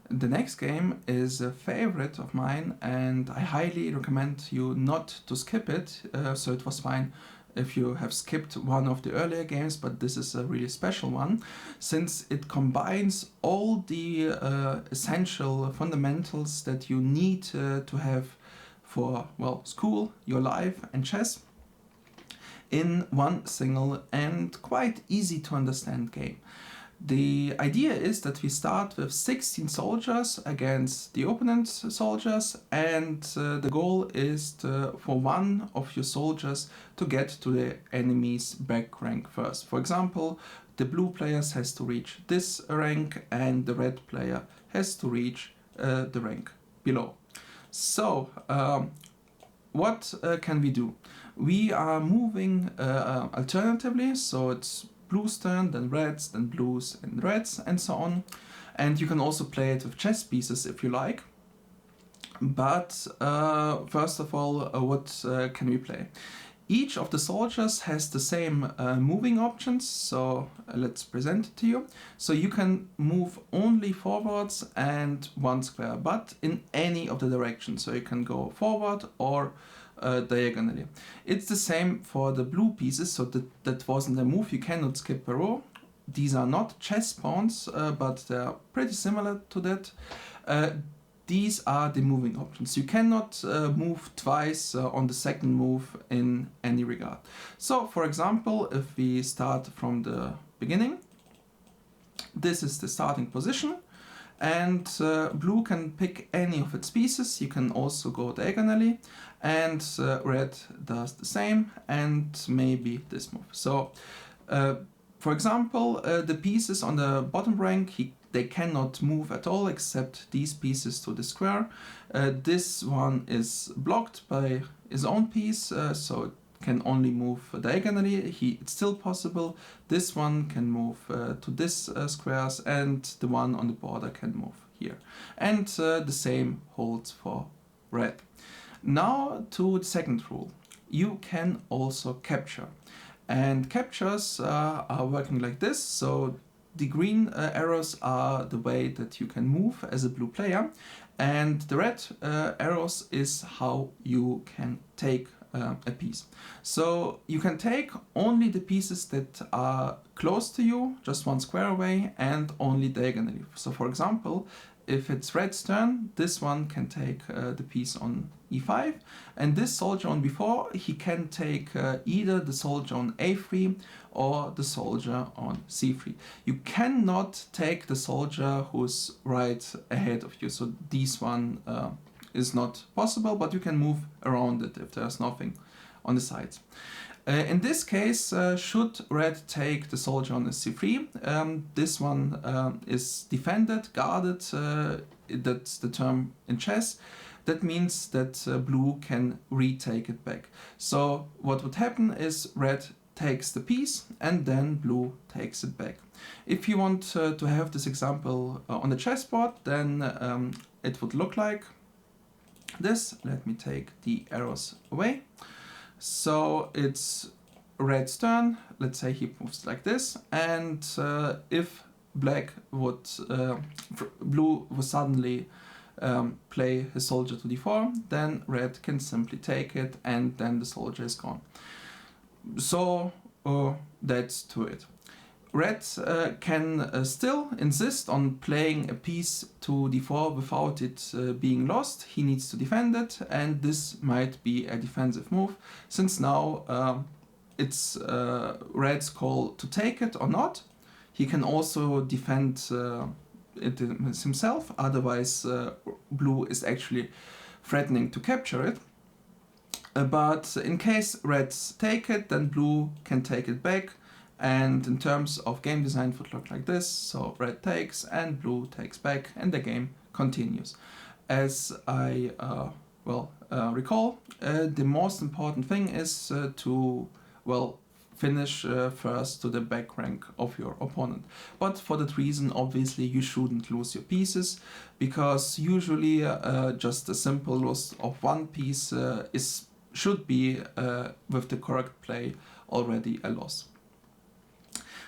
The next game is a favorite of mine, and I highly recommend you not to skip it. So it was fine if you have skipped one of the earlier games, but this is a really special one, since it combines all the essential fundamentals that you need to have for, well, school, your life, and chess in one single and quite easy to understand game. The idea is that we start with 16 soldiers against the opponent's soldiers, and the goal is for one of your soldiers to get to the enemy's back rank first. For example, the blue player has to reach this rank and the red player has to reach the rank below. So, what can we do? We are moving alternatively, so it's blues turn, then reds, then blues and reds, and so on. And you can also play it with chess pieces if you like. But first of all, what can we play? Each of the soldiers has the same moving options, so let's present it to you. So you can move only forwards and one square, but in any of the directions. So you can go forward or diagonally. It's the same for the blue pieces, so that wasn't a move. You cannot skip a row. These are not chess pawns, but they're pretty similar to that. These are the moving options. You cannot move twice on the second move in any regard. So, for example, if we start from the beginning, this is the starting position, and blue can pick any of its pieces. You can also go diagonally, and red does the same, and maybe this move. So, for example, the pieces on the bottom rank, they cannot move at all except these pieces to the square. This one is blocked by his own piece, so it can only move diagonally. It's still possible. This one can move to this squares, and the one on the border can move here. And the same holds for red. Now to the second rule. You can also capture. And captures are working like this. So the green arrows are the way that you can move as a blue player, and the red arrows is how you can take a piece. So you can take only the pieces that are close to you, just one square away, and only diagonally. So for example, if it's red's turn, this one can take the piece on e5, and this soldier on b4, he can take either the soldier on a3 or the soldier on c3. You cannot take the soldier who's right ahead of you, so this one is not possible, but you can move around it if there's nothing on the sides. In this case, should red take the soldier on the c3, this one is defended, guarded, that's the term in chess. That means that blue can retake it back. So what would happen is red takes the piece and then blue takes it back. If you want to have this example on the chessboard, then it would look like this. Let me take the arrows away. So it's red's turn. Let's say he moves like this, and if black would blue would suddenly play his soldier to d4, then red can simply take it, and then the soldier is gone. So that's to it. Red can still insist on playing a piece to d4 without it being lost. He needs to defend it, and this might be a defensive move, since now it's red's call to take it or not. He can also defend it himself, otherwise blue is actually threatening to capture it. But in case reds take it, then blue can take it back, and in terms of game design it would look like this. So red takes and blue takes back, and the game continues. As I recall, the most important thing is to finish first to the back rank of your opponent. But for that reason, obviously, you shouldn't lose your pieces, because usually just a simple loss of one piece should be, with the correct play, already a loss.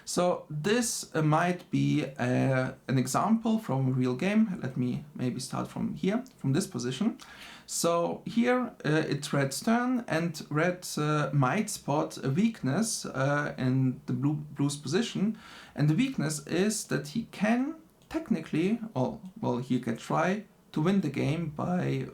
So this might be an example from a real game. Let me maybe start from here, from this position. So here it's red's turn, and red might spot a weakness in the blue's position, and the weakness is that he can technically, well, he can try to win the game by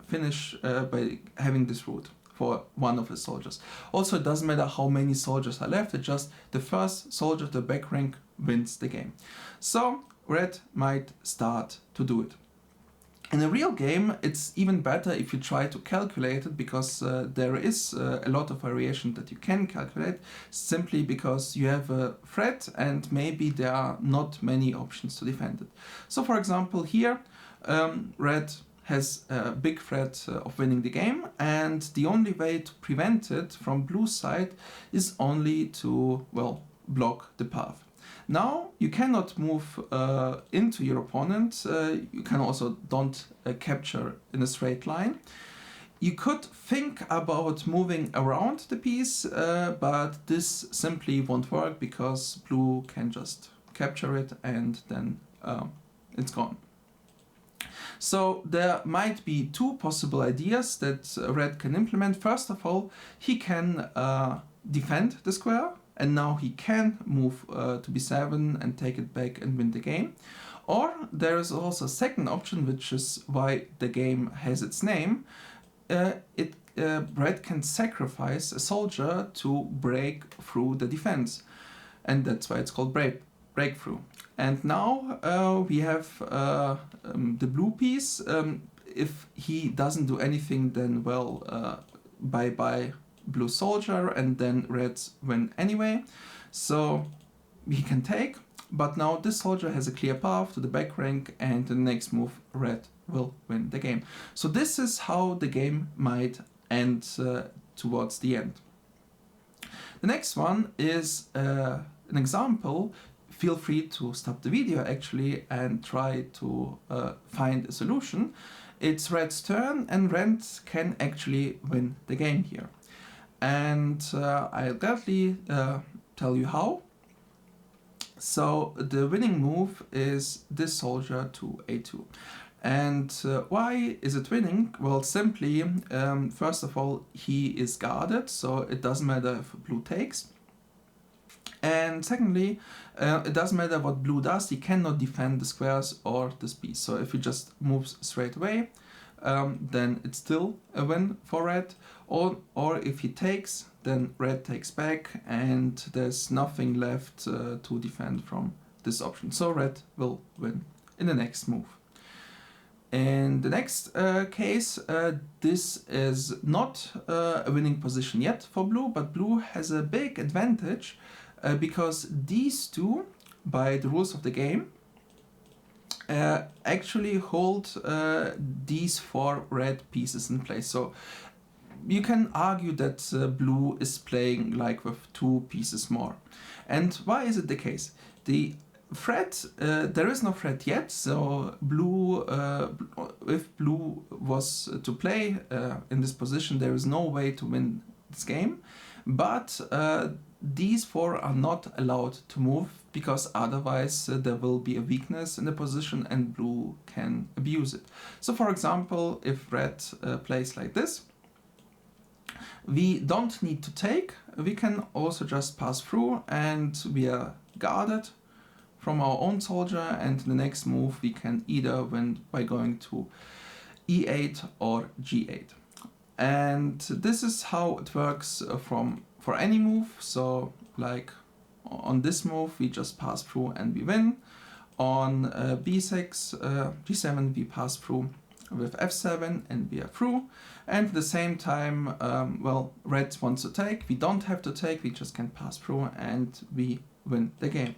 by having this route for one of his soldiers. Also, it doesn't matter how many soldiers are left, it's just the first soldier to the back rank wins the game. So red might start to do it. In a real game, it's even better if you try to calculate it, because there is a lot of variation that you can calculate, simply because you have a threat and maybe there are not many options to defend it. So for example here, red has a big threat of winning the game, and the only way to prevent it from blue's side is only to, well, block the path. Now you cannot move into your opponent, you can also don't capture in a straight line. You could think about moving around the piece, but this simply won't work because blue can just capture it and then it's gone. So there might be two possible ideas that red can implement. First of all, he can defend the square, and now he can move to b7 and take it back and win the game. Or there is also a second option, which is why the game has its name. Red can sacrifice a soldier to break through the defense, and that's why it's called breakthrough. And now we have the blue piece. If he doesn't do anything, then well, bye-bye blue soldier, and then reds win anyway. So he can take, but now this soldier has a clear path to the back rank, and the next move red will win the game. So this is how the game might end towards the end. The next one is an example. Feel free to stop the video actually and try to find a solution. It's red's turn, and red can actually win the game here. And I'll gladly tell you how. So the winning move is this soldier to a2. And why is it winning? Well, simply, first of all, he is guarded, so it doesn't matter if blue takes. And secondly, it doesn't matter what blue does, he cannot defend the squares or this piece. So if he just moves straight away, then it's still a win for red. Or if he takes, then red takes back, and there's nothing left to defend from this option. So red will win in the next move. In the next case, this is not a winning position yet for blue, but blue has a big advantage because these two, by the rules of the game, actually hold these four red pieces in place. So you can argue that blue is playing like with two pieces more. And why is it the case? The threat, there is no threat yet, so blue, if blue was to play in this position, there is no way to win this game. But these four are not allowed to move, because otherwise there will be a weakness in the position and blue can abuse it. So for example, if red plays like this, we don't need to take, we can also just pass through, and we are guarded from our own soldier, and the next move we can either win by going to e8 or g8. And this is how it works for any move. So like on this move we just pass through and we win. On b6, g7 we pass through with f7 and we are through. And at the same time, well, red wants to take, we don't have to take, we just can pass through and we win the game.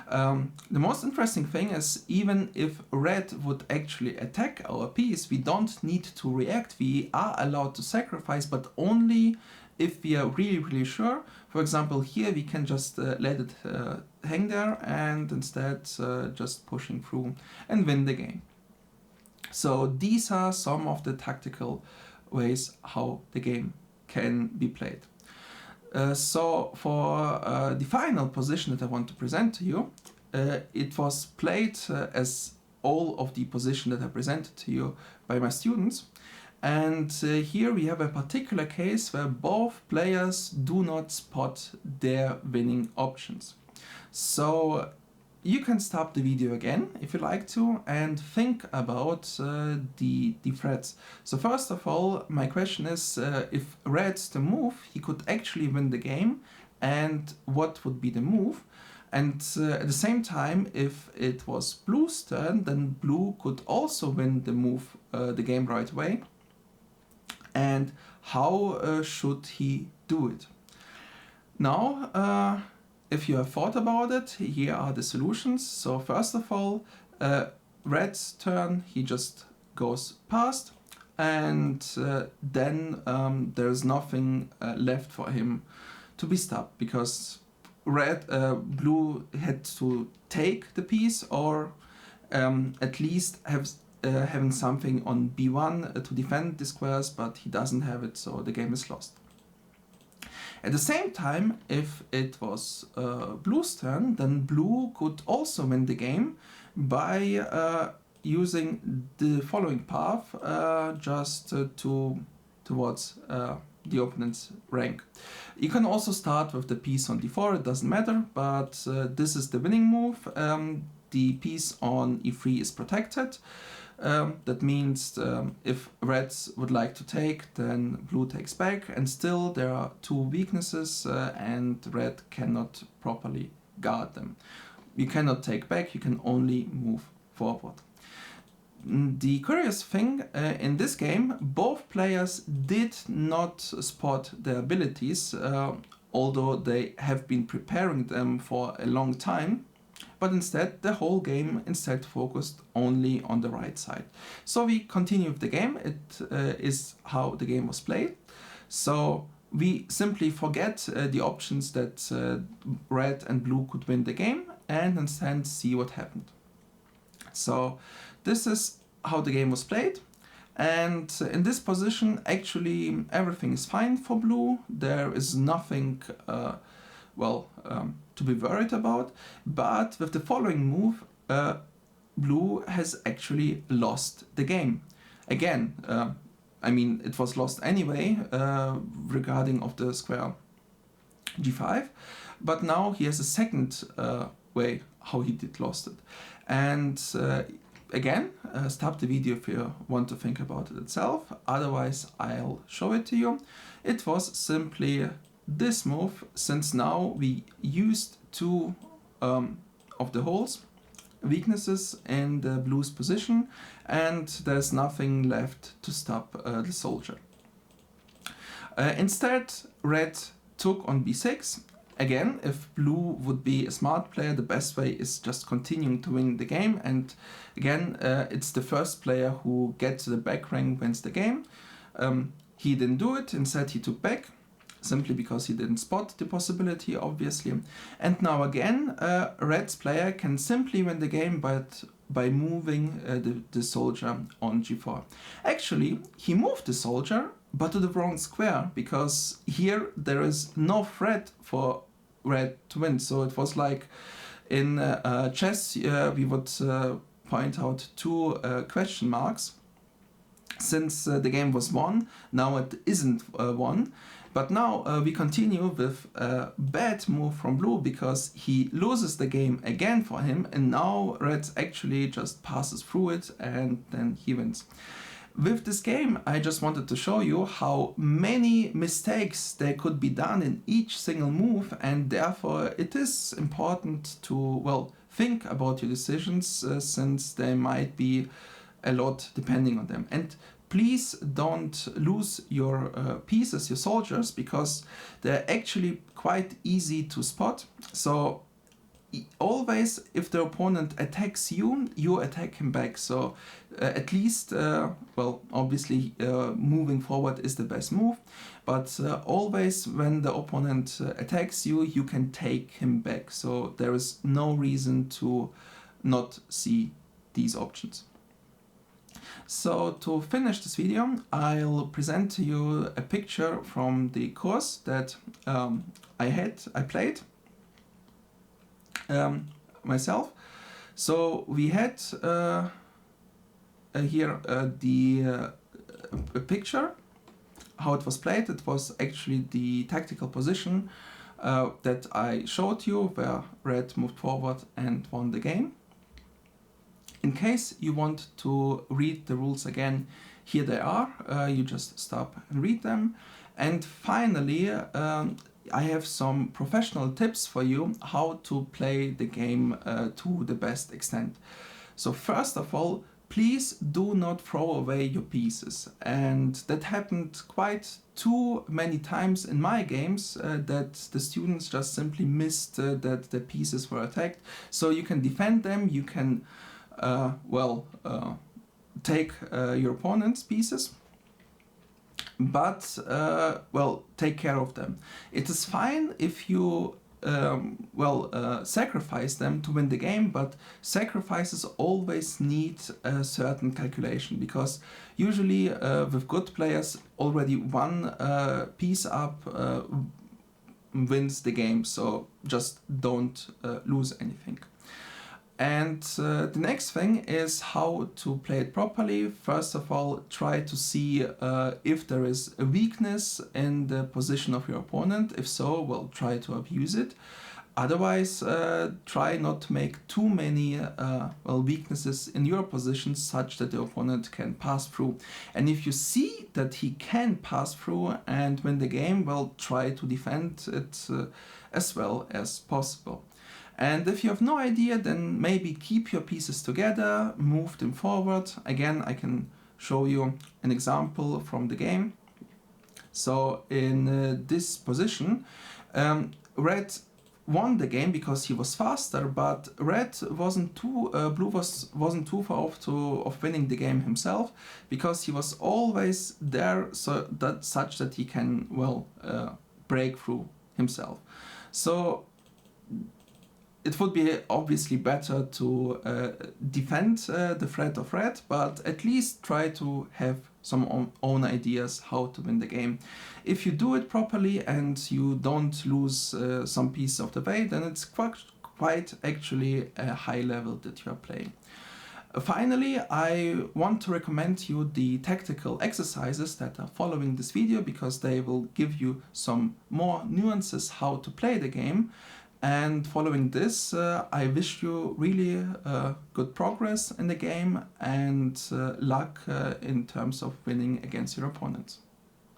The most interesting thing is, even if red would actually attack our piece, we don't need to react, we are allowed to sacrifice, but only if we are really sure. For example, here we can just let it hang there and instead just pushing through and win the game. So these are some of the tactical ways how the game can be played. So for the final position that I want to present to you, it was played as all of the position that I presented to you by my students. And here we have a particular case where both players do not spot their winning options. So you can stop the video again if you like to and think about the threats. So first of all, my question is if red's the move, he could actually win the game, and what would be the move? And at the same time, if it was blue's turn, then blue could also win the move, the game right away. And how should he do it? Now, if you have thought about it, here are the solutions. So first of all, red's turn, he just goes past, and then there's nothing left for him to be stopped, because blue had to take the piece, or at least having something on b1 to defend the squares, but he doesn't have it, so the game is lost. At the same time, if it was blue's turn, then blue could also win the game by using the following path just towards the opponent's rank. You can also start with the piece on d4, it doesn't matter, but this is the winning move. The piece on e3 is protected. That means if reds would like to take, then blue takes back, and still there are two weaknesses and red cannot properly guard them. You cannot take back, you can only move forward. The curious thing in this game, both players did not spot their abilities, although they have been preparing them for a long time. But instead, the whole game focused only on the right side. So we continue with the game. It is how the game was played. So we simply forget the options that red and blue could win the game, and instead see what happened. So this is how the game was played. And in this position, actually everything is fine for blue. There is nothing to be worried about, but with the following move, blue has actually lost the game. Again, it was lost anyway regarding of the square g5, but now he has a second way how he did lost it. And again, stop the video if you want to think about it itself, otherwise I'll show it to you. It was simply this move, since now we used two of the holes, weaknesses in the blue's position, and there's nothing left to stop the soldier. Instead, red took on b6. Again, if blue would be a smart player, the best way is just continuing to win the game, and again, it's the first player who gets to the back rank wins the game. He didn't do it, instead he took back, simply because he didn't spot the possibility, obviously. And now again, red's player can simply win the game by moving the soldier on g4. Actually, he moved the soldier, but to the wrong square, because here there is no threat for red to win. So it was like in chess, we would point out two question marks. Since the game was won, now it isn't won. But now we continue with a bad move from blue, because he loses the game again for him, and now red actually just passes through it and then he wins. With this game, I just wanted to show you how many mistakes there could be done in each single move, and therefore it is important to, think about your decisions since there might be a lot depending on them. And please don't lose your pieces, your soldiers, because they're actually quite easy to spot. So always, if the opponent attacks you, you attack him back. So at least, obviously moving forward is the best move, but always when the opponent attacks you, you can take him back. So there is no reason to not see these options. So to finish this video, I'll present to you a picture from the course that I played myself. So we had here a picture, how it was played. It was actually the tactical position that I showed you, where red moved forward and won the game. In case you want to read the rules again, here they are. You just stop and read them. And finally, I have some professional tips for you how to play the game to the best extent. So first of all, please do not throw away your pieces. And that happened quite too many times in my games, that the students just simply missed that the pieces were attacked. So you can defend them, you can take your opponent's pieces, but take care of them. It is fine if you sacrifice them to win the game, but sacrifices always need a certain calculation, because usually with good players, already one piece up wins the game, so just don't lose anything. And the next thing is how to play it properly. First of all, try to see if there is a weakness in the position of your opponent. If so, well, try to abuse it. Otherwise, try not to make too many weaknesses in your position, such that the opponent can pass through. And if you see that he can pass through and win the game, well, try to defend it as well as possible. And if you have no idea, then maybe keep your pieces together, move them forward. Again, I can show you an example from the game. So in this position, red won the game because he was faster, but red wasn't too blue wasn't too far off of winning the game himself, because he was always there, so that such that he can break through himself. So it would be obviously better to defend the threat of red, but at least try to have some own ideas how to win the game. If you do it properly and you don't lose some piece of the way, then it's quite actually a high level that you are playing. Finally, I want to recommend you the tactical exercises that are following this video, because they will give you some more nuances how to play the game. And following this, I wish you really good progress in the game and luck in terms of winning against your opponents.